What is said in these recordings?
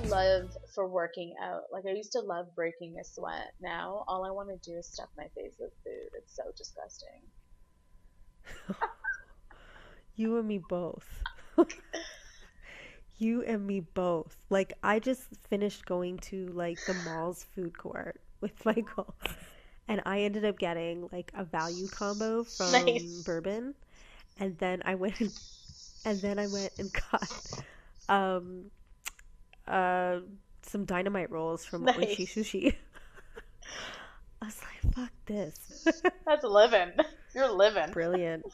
love for working out. Like I used to love breaking a sweat. Now all I want to do is stuff my face with food. It's so disgusting. You and me both. You and me both. Like I just finished going to like the mall's food court with Michael, and I ended up getting like a value combo from Nice. Bourbon, and then I went and got um uh some dynamite rolls from Oishi Nice. Sushi. I was like, fuck this. That's living. You're living. Brilliant.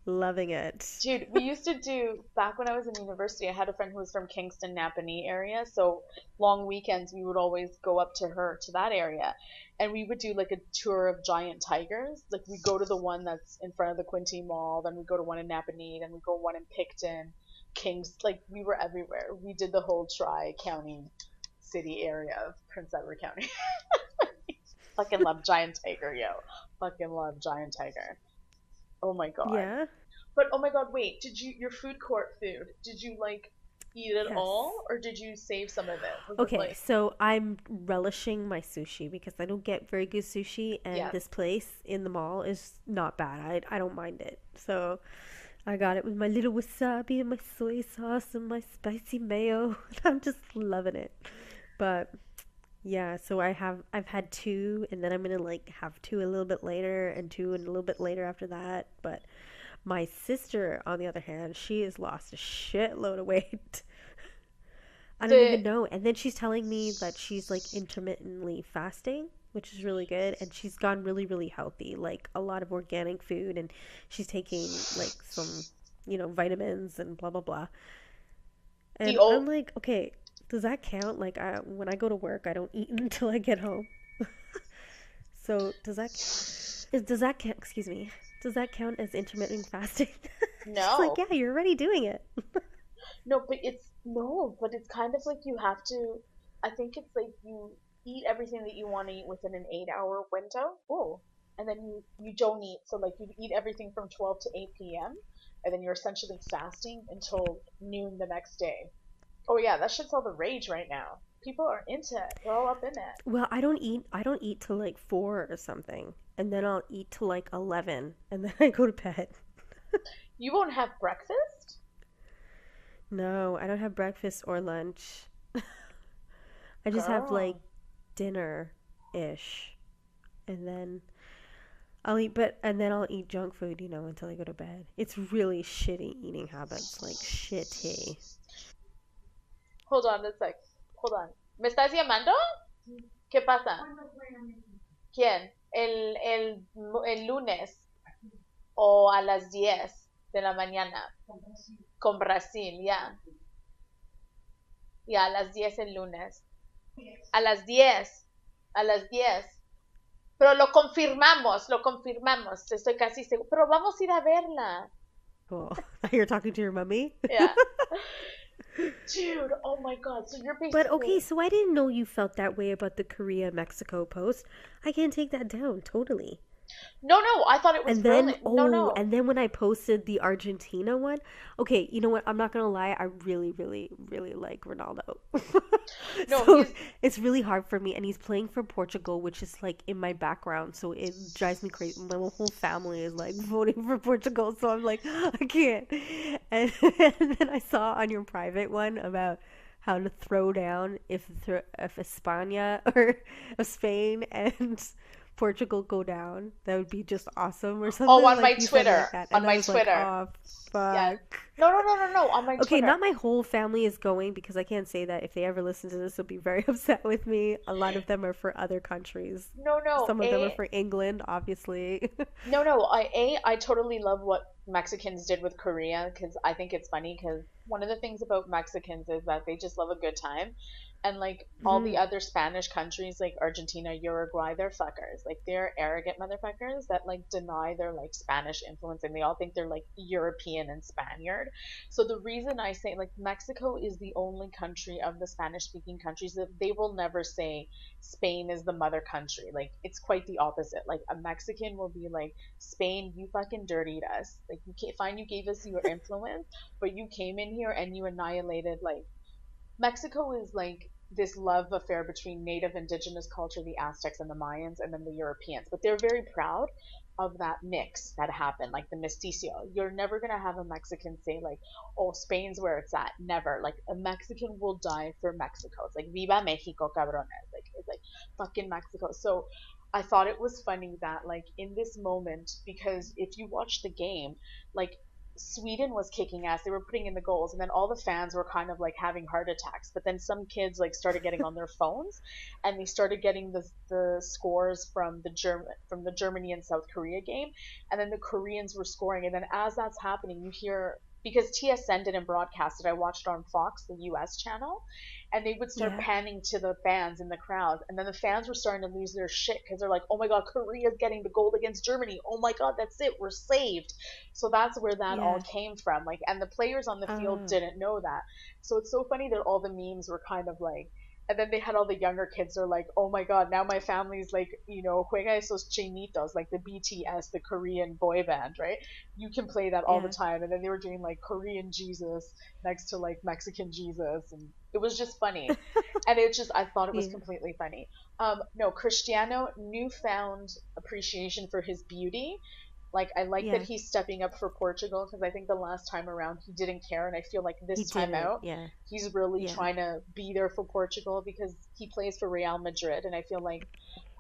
Loving it. Dude, we used to do back when I was in university. I had a friend who was from Kingston, Napanee area. So long weekends, we would always go up to her to that area, and we would do like a tour of giant tigers. Like we go to the one that's in front of the Quinty Mall, then we go to one in Napanee, then we go one in Picton, Kings. Like we were everywhere. We did the whole tri-county city area of Prince Edward County. Fucking love giant tiger, yo. Fucking love giant tiger. Oh my god. Yeah. But oh my god, wait, did you your food court food, did you like eat it Yes. all or did you save some of it? Was it Okay, like so I'm relishing my sushi because I don't get very good sushi, and yeah. this place in the mall is not bad. I don't mind it. So I got it with my little wasabi and my soy sauce and my spicy mayo. I'm just loving it. But yeah, so I've had two, and then I'm gonna like have two a little bit later and two and a little bit later after that. But my sister, on the other hand, she has lost a shitload of weight. I don't The even know. And then she's telling me that she's like intermittently fasting, which is really good. And she's gone really, really healthy, like a lot of organic food. And she's taking like some, vitamins and blah, blah, blah. the And I'm old like, okay, does that count? Like, when I go to work, I don't eat until I get home. So does that count? Excuse me. Does that count as intermittent fasting? She's like, no. yeah, you're already doing it. No, but it's no, but it's kind of like you have to I think it's like you eat everything that you want to eat within an 8 hour window. Oh. And then you don't eat. So like you eat everything from 12 to 8 p.m. and then you're essentially fasting until noon the next day. Oh yeah, that shit's all the rage right now. People are into it. They're all up in it. Well, I don't eat till like 4 or something. And then I'll eat till like 11 and then I go to bed. You won't have breakfast? No, I don't have breakfast or lunch. I just have like Girl. dinner ish. And then I'll eat junk food, until I go to bed. It's really shitty eating habits, like shitty. Hold on a sec. Hold on. ¿Me estás llamando? ¿Qué pasa? ¿Quién? El lunes o a las 10 de la mañana con Brasil, ya. Ya, a las 10 el lunes. A las 10. A las 10. Pero lo confirmamos. Estoy casi seguro. Pero vamos a ir a verla. Cool. You're talking to your mummy? Yeah. Dude, oh my god. So you're But okay, basically so I didn't know you felt that way about the Korea Mexico post. I can take that down totally. no, no. I thought it was And then, brilliant. No, no. when I posted the Argentina one, okay, you know what? I'm not gonna lie, I really, really, really like Ronaldo. No, So he's it's really hard for me, and he's playing for Portugal, which is like in my background, so it drives me crazy. My whole family is like voting for Portugal, so I'm like, I can't. And, and then I saw on your private one about how to throw down if España or if Spain and Portugal go down. That would be just awesome or oh something. on my Like you said Twitter. like that. On And I my was like, Twitter. oh, Yeah. fuck. No, no, no, no, no. On my Okay, Twitter. not my whole family is going because I can't say that. If they ever listen to this, they'll be very upset with me. A lot of them are for other countries. No, no. Some of them are for England, obviously. No, no. I totally love what Mexicans did with Korea because I think it's funny because one of the things about Mexicans is that they just love a good time. And like all Hmm. the other Spanish countries like Argentina, Uruguay, they're fuckers. Like they're arrogant motherfuckers that like deny their like Spanish influence and they all think they're like European and Spaniard. So the reason I say like Mexico is the only country of the Spanish speaking countries that they will never say Spain is the mother country. Like it's quite the opposite. Like a Mexican will be like, Spain, you fucking dirtied us. Like you can't fine you gave us your influence, but you came in here and you annihilated like Mexico is like this love affair between native indigenous culture, the Aztecs and the Mayans, and then the Europeans. But they're very proud of that mix that happened, like the mestizo. You're never gonna have a Mexican say like, "Oh, Spain's where it's at." Never. Like a Mexican will die for Mexico. It's like "Viva Mexico, cabrones!" Like it's like fucking Mexico. So I thought it was funny that like in this moment, because if you watch the game, like Sweden was kicking ass. They were putting in the goals, and then all the fans were kind of like having heart attacks. But then some kids like started getting on their phones, and they started getting the scores from the Germany and South Korea game, and then the Koreans were scoring. And then as that's happening, you hear, because TSN didn't broadcast it, I watched on Fox, the U.S. channel, and they would start Yeah. panning to the fans in the crowd, and then the fans were starting to lose their shit because they're like, "Oh my God, Korea's getting the goal against Germany! Oh my God, that's it, we're saved!" So that's where that all Yeah. came from. Like, and the players on the field Oh. didn't know that. So it's so funny that all the memes were kind of like, and then they had all the younger kids are like, "Oh my God, now my family's like, juega esos chinitos," like the BTS, the Korean boy band, right? You can play that all the Yeah. time. And then they were doing like Korean Jesus next to like Mexican Jesus. And it was just funny. And I thought it was Yeah. completely funny. No, Cristiano, newfound appreciation for his beauty. Like, I like that Yeah. he's stepping up for Portugal, because I think the last time around he didn't care, and I feel like He this time didn't. out Yeah. he's really Yeah. trying to be there for Portugal, because he plays for Real Madrid, and I feel like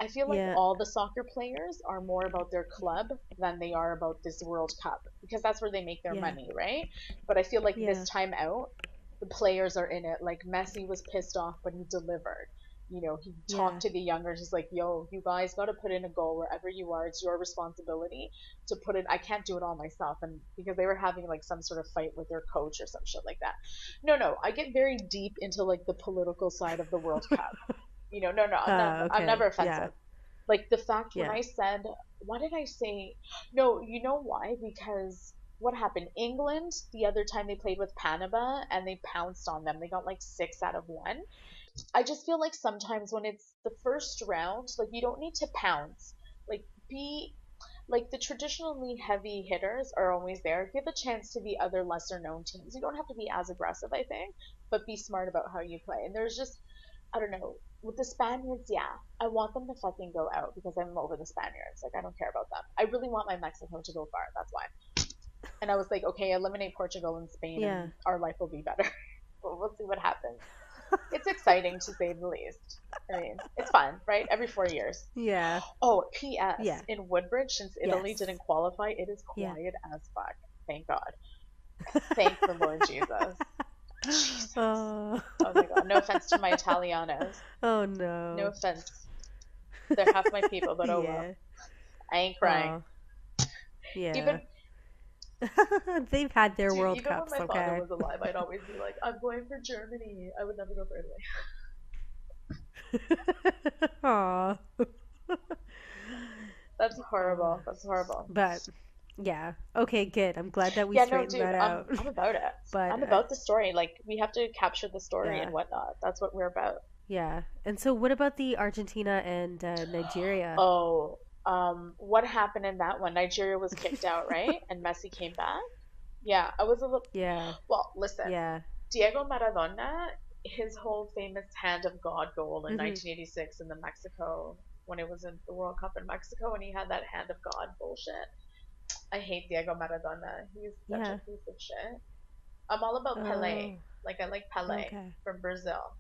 Yeah. all the soccer players are more about their club than they are about this World Cup, because that's where they make their Yeah. money, right? But I feel like this Yeah. time out, the players are in it. Like Messi was pissed off, but he delivered. He talked Yeah. to the youngers. He's like, "Yo, you guys got to put in a goal wherever you are. It's your responsibility to put it. I can't do it all myself." And because they were having like some sort of fight with their coach or some shit like that. No, no, I get very deep into like the political side of the World Cup. No, no, I'm Okay. never Yeah. offensive. Like the fact when Yeah. I said, what did I say? No, you know why? Because what happened? England, the other time they played with Panama and they pounced on them. They got like 6 out of 1. I just feel like sometimes when it's the first round, like you don't need to pounce. Like be like the traditionally heavy hitters are always there. Give a chance to the other lesser known teams. You don't have to be as aggressive, I think, but be smart about how you play. And there's just, I don't know, with the Spaniards, yeah, I want them to fucking go out because I'm over the Spaniards. Like I don't care about them. I really want my Mexico to go far. That's why. And I was like, okay, eliminate Portugal and Spain, Yeah. and our life will be better. But we'll see what happens. It's exciting to say the least. I mean, it's fun, right? Every 4 years. Yeah. Oh, P.S. Yeah. In Woodbridge, since Italy Yes. didn't qualify, it is Yeah. quiet as fuck. Thank God. Thank the Lord Jesus. Jesus. Oh. Oh my God. No offense to my Italianos. Oh No no. offense. They're half my people, but oh well. Yeah. I ain't crying. Oh. Yeah. Even They've had their dude, World even when Cups, my father okay? was alive, I'd always be like, "I'm going for Germany." I would never go for Italy. Aw. That's Aw. horrible. That's horrible. But yeah. Okay, good. I'm glad that we Yeah, no, straightened dude, that out. I'm about it. But I'm about the story. Like we have to capture the story and yeah. whatnot. That's what we're about. Yeah. And so what about the Argentina and Nigeria? Oh, what happened in that one? Nigeria was kicked out, right? And Messi came back. Yeah, I was a little. Yeah. Well, listen, Yeah. Diego Maradona, his whole famous hand of God goal in Mhm. 1986 in the Mexico, when it was in the World Cup in Mexico, and he had that hand of God bullshit. I hate Diego Maradona. He's such a Yeah. piece of shit. I'm all about Pele. Oh. Like I like Pele Okay. from Brazil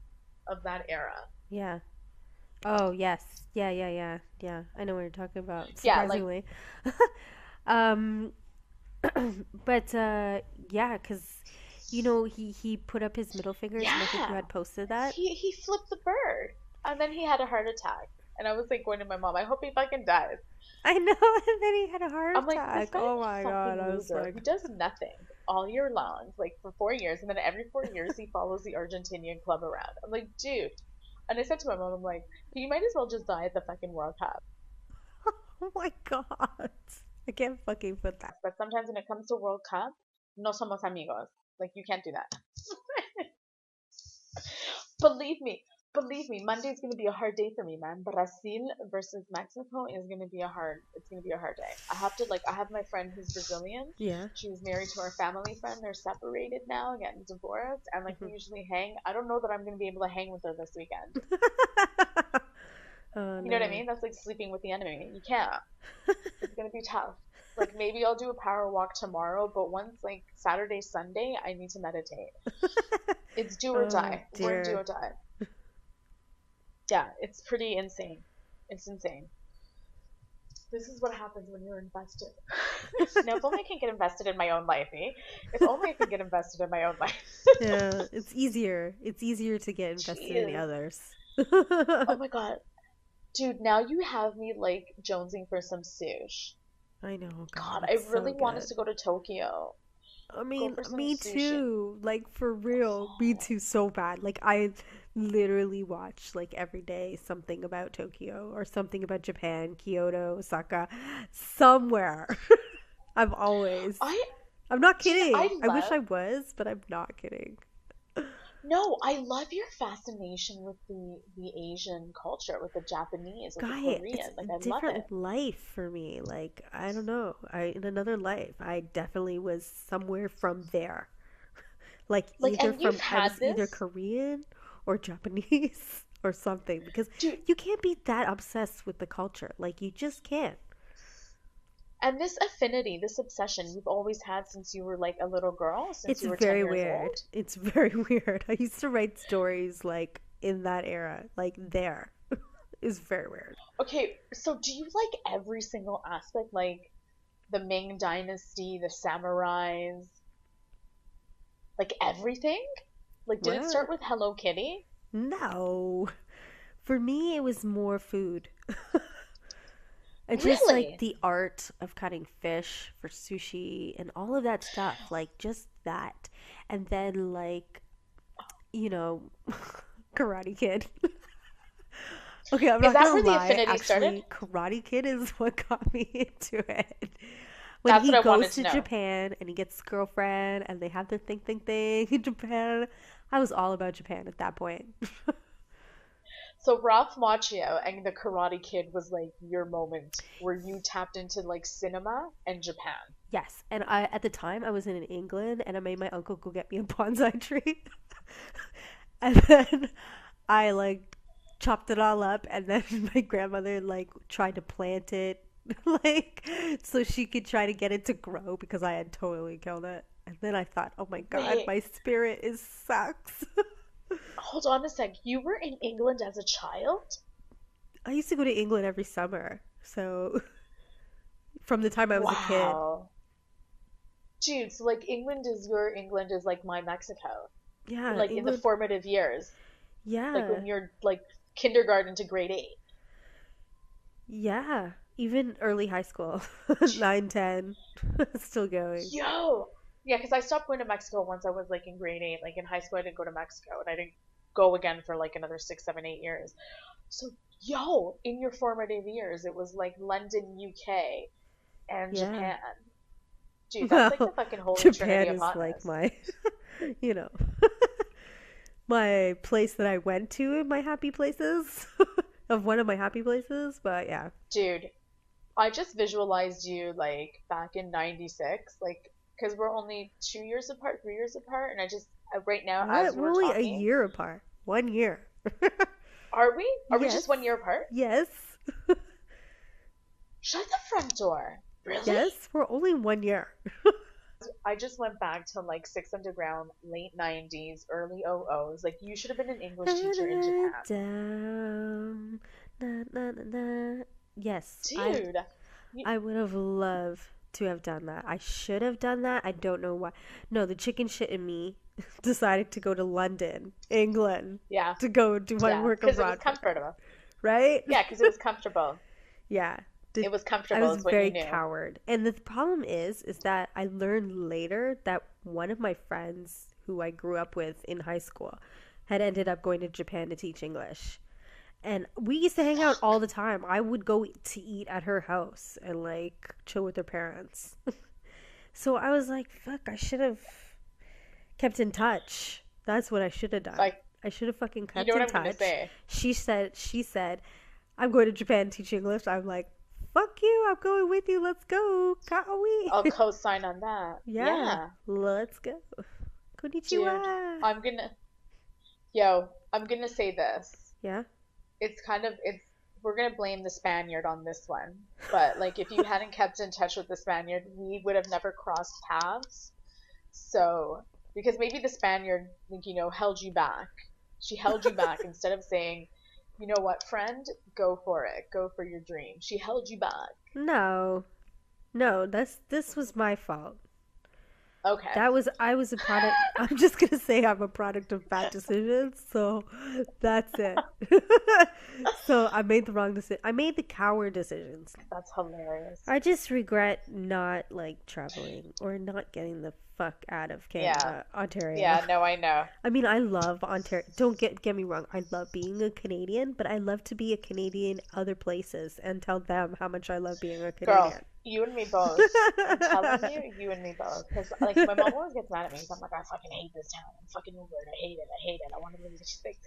of that era. Yeah. Oh, yes. Yeah, yeah, yeah. Yeah. I know what you're talking about, Yeah, like surprisingly. Um but yeah, 'cause he put up his middle fingers and I think you yeah, had posted that. he flipped the bird, and then he had a heart attack. And I was like going to my mom, I hope he fucking dies. I know, and then he had a heart I'm like, this attack. guy's Oh a my God. fucking I was loser who like, does nothing all year long, like for 4 years, and then every 4 years he follows the Argentinian club around. I'm like, dude. And I said to my mom, I'm like, you might as well just die at the fucking World Cup. "Oh my God." I can't fucking put that. But sometimes when it comes to World Cup, no somos amigos. Like you can't do that. Believe me. Believe me, Monday's gonna be a hard day for me, man. Brazil versus Mexico is gonna be a hard. It's gonna be a hard day. I have to like. I have my friend who's Brazilian. Yeah. She was married to our family friend. They're separated now, getting divorced, and like we Mhm. usually hang. I don't know that I'm gonna be able to hang with her this weekend. Oh You know what I no. mean? That's like sleeping with the enemy. You can't. It's gonna be tough. Like maybe I'll do a power walk tomorrow, but once like Saturday, Sunday, I need to meditate. It's do or Oh die. We're in do dear. or die. Yeah, it's pretty insane. It's insane. This is what happens when you're invested. Now, if only I can get invested in my own life, eh? If only I can get invested in my own life. Yeah, it's easier. It's easier to get invested in the Jeez. others. Oh my god. Dude, now you have me like jonesing for some sushi. I know, God, God, I it's so really want us good. to go to Tokyo. I Go mean, for some me sushi. too. Like for real, me too so bad. Like I literally watch like every day something about Tokyo or something about Japan, Kyoto, Osaka, somewhere. I'm always. I, I'm not I kidding. I wish love I was, but I'm not kidding. No, I love your fascination with the Asian culture, with the Japanese, with the Guy, it's Korean. a Like I love it. different life for me. Like I don't know. I in another life, I definitely was somewhere from there. Like Like, either and you've from I had was either this, Korean or Japanese or something because dude, you can't be that obsessed with the culture. Like you just can't. and this affinity, this obsession you've always had since you were like a little girl, since It's you were 10 very years weird. old. It's very weird. I used to write stories like in that era, like there. It's very weird. Okay, so do you like every single aspect, like the Ming Dynasty, the samurais, like everything? Like, did it What? start with Hello Kitty? No. For me, it was more food. And just like Really? the art of cutting fish for sushi and all of that stuff. Like just that. And then like, you know, Karate Kid. Okay, I'm Is not that gonna where the lie. affinity started? Actually, Karate Kid is what got me into it. When That's he what I wanted goes to to know. Japan and he gets his girlfriend and they have their thing in Japan, I was all about Japan at that point. So Ralph Macchio and the Karate Kid was like your moment where you tapped into like cinema and Japan. Yes, and I at the time I was in England and I made my uncle go get me a bonsai tree. And then I like chopped it all up and then my grandmother like tried to plant it like so she could try to get it to grow because I had totally killed it. And then I thought, "Oh my God, Wait, my spirit is sucks." hold on a sec. You were in England as a child? I used to go to England every summer. So from the time I was a kid. Wow. Dude, so like England is your England is like my Mexico. Yeah, Like in the England. formative years. Like Yeah. when you're like kindergarten to grade 8. Yeah. Even early high school. 9, 10. Still going. Yo. Yeah, because I stopped going to Mexico once I was like in grade 8. Like in high school I didn't go to Mexico and I didn't go again for like another 6, 7, 8 years. So, yo, in your formative years, it was like London, UK, and Yeah. Japan. Dude, that's like the Well, fucking holy trinity Japan of is like hotness. my, you know, my place that I went to in my happy places, of one of my happy places. But yeah. Dude, I just visualized you like back in 96, like, because we're only 2 years apart, 3 years apart, and right now, as What? you We're were only a talking, year apart. 1 year. are we? Are we Yes. just 1 year apart? Yes. Shut the front door. Really? Yes. We're only 1 year. I just went back to like Six Underground, late 90s, early 00s. Like, you should have been an English teacher in Japan. Down. Na, na, na, na. Yes, Dude, you, I would have loved to have done that. I should have done that. I don't know why. No, the chicken shit in me decided to go to London, England, yeah, to go do my yeah, work because it was abroad program. comfortable. Right? Yeah, because it was comfortable. Yeah. The, It was I comfortable, was is what you very knew. coward. And the problem is that I learned later that one of my friends who I grew up with in high school had ended up going to Japan to teach English. And we used to hang out all Fuck. the time. I would go to eat at her house and like chill with her parents. So I was like, fuck, I should have kept in touch. That's what I should have done. Like, I should have fucking You kept know what in I'm gonna touch. say? She said, I'm going to Japan to teach English. I'm like, fuck you, I'm going with you. Let's go. I'll Kawaii. co-sign on that. Yeah, Yeah, let's go. dude. Konnichiwa. I'm gonna, yo, I'm gonna say this. Yeah. It's we're gonna blame the Spaniard on this one. But like if you hadn't kept in touch with the Spaniard, we would have never crossed paths. So because maybe the Spaniard, like, held you back. She held you back instead of saying, you know what, friend, go for it. Go for your dream. She held you back. No. No, this was my fault. Okay. I was a product. I'm just gonna say I'm a product of bad decisions. So that's it. So I made the wrong decision. I made the coward decisions. That's hilarious. I just regret not like traveling or not getting the fuck out of Yeah. Canada, Ontario. Yeah, no, I know. I mean, I love Ontario. Don't get me wrong. I love being a Canadian, but I love to be a Canadian other places and tell them how much I love being a Girl, Canadian. you and me both. I'm telling you, you and me both. Because, like, my mom always gets mad at me because I'm like, I fucking hate this town. I'm fucking over it. I hate it. I hate it. I want to leave. She's like,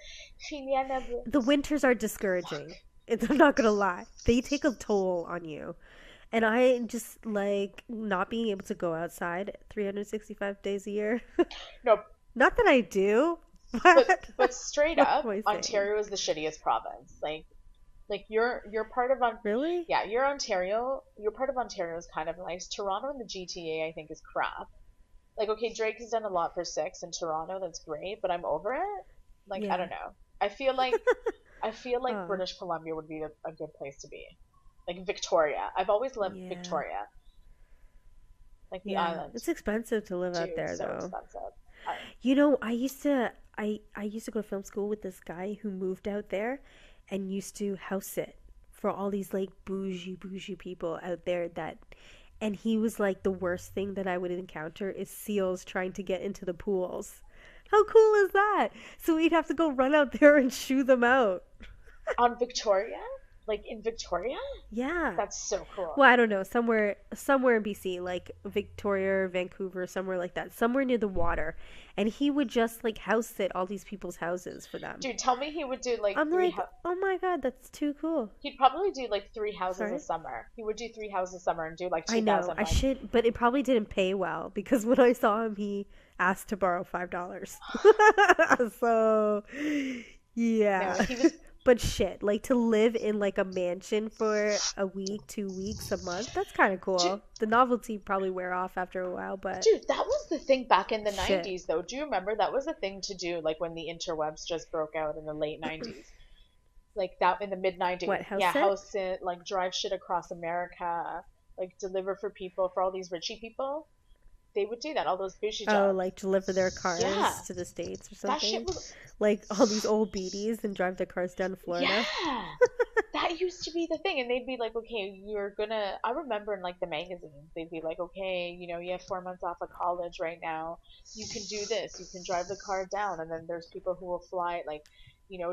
Juliana, The winters are discouraging. I'm not gonna lie. They take a toll on you. And I just like not being able to go outside 365 days a year. no, Not that I do, but straight what up, am I saying? Ontario is the shittiest province. Like you're part of Really? yeah, you're Ontario. You're part of Ontario is kind of nice. Toronto and the GTA, I think, is crap. Like, okay, Drake has done a lot for Six in Toronto. That's great, but I'm over it. Like, I Yeah. don't know. I feel like Oh, British Columbia would be a good place to be. Like Victoria. I've always loved yeah. Victoria. Like the Yeah. island It's expensive to live out too. there So though. expensive. I, You know, I used to go to film school with this guy who moved out there and used to house sit for all these like bougie people out there that and he was like the worst thing that I would encounter is seals trying to get into the pools. How cool is that? So we'd have to go run out there and shoo them out. on Victoria? Like in Victoria? Yeah. That's so cool. Well, I don't know, somewhere in BC, like Victoria or Vancouver, somewhere like that, somewhere near the water. And he would just like house sit all these people's houses for them. Dude, tell me he would do like I'm like, oh my god, that's too cool. he'd probably do like three houses a Sorry? summer. He would do three houses a summer and do like I know, 2,000 I like should, but it probably didn't pay well because when I saw him, he asked to borrow $5. So, no, yeah. he was But shit, like to live in like a mansion for a week, 2 weeks, a month, that's kind of dude, cool. The novelty probably wear off after a while, but dude, that was the thing back in the shit. 90s though. Do you remember that was the thing to do like when the interwebs just broke out in the late 90s? Like that in the mid 90s. What, house Yeah, sit? house sit, like drive shit across America, like deliver for people, for all these richy people. They would do that, all those bougie Oh, jobs. like deliver their Yeah, cars to the States or that shit something? was Like all these old beaties and drive their cars down to Florida? yeah. That used to be the thing, and they'd be like, okay, you're gonna. I remember in like the magazines, they'd be like, okay, you have 4 months off of college right now. You can do this. You can drive the car down, and then there's people who will fly, like,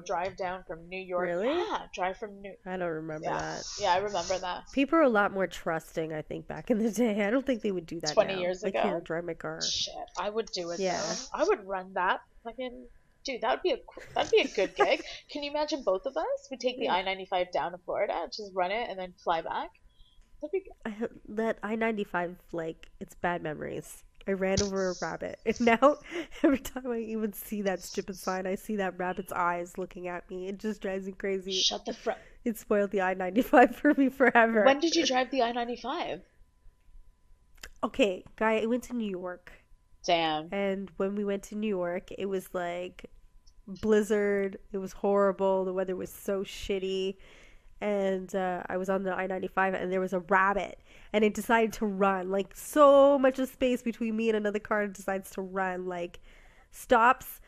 drive down from New York. Really? Yeah, drive from New. I don't remember Yeah, that. yeah, I remember that. People are a lot more trusting, I think, back in the day. I don't think they would do that 20 now. years Like, here, ago. drive my car. Shit, I would do it Yeah. though. I would run that. Fucking dude, that'd be a good gig. Can you imagine both of us? We take the Yeah. I-95 down to Florida, just run it, and then fly back. That'd be That I-95, like, it's bad memories. I ran over a rabbit. And now, every time I even see that stupid sign, I see that rabbit's eyes looking at me. It just drives me crazy. shut the front. It spoiled the I-95 for me forever. When did you drive the I-95? Okay, guy, I went to New York. Damn. And when we went to New York, it was like blizzard. It was horrible. The weather was so shitty. And I was on the I-95 and there was a rabbit. And it decided to run. Like so much of space between me and another car and decides to run. Like stops,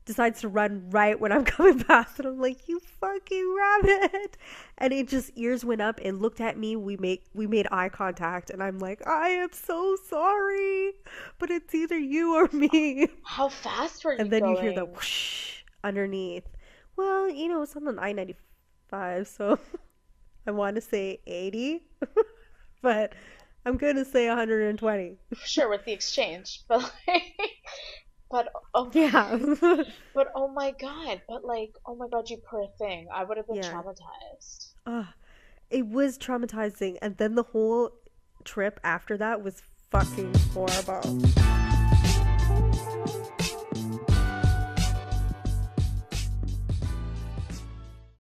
decides to run right when I'm coming past. And I'm like, you fucking rabbit. And it just ears went up and looked at me. We made eye contact. And I'm like, I am so sorry. But it's either you or me. How fast were you And then you hear the going? whoosh underneath. Well, it's on an I-95, so I want to say 80, but I'm going to say 120. Sure, with the exchange, but like, But oh, Yeah. but oh my God, but like, oh my God, you poor thing. I would have been Yeah. traumatized. It was traumatizing, and then the whole trip after that was fucking horrible.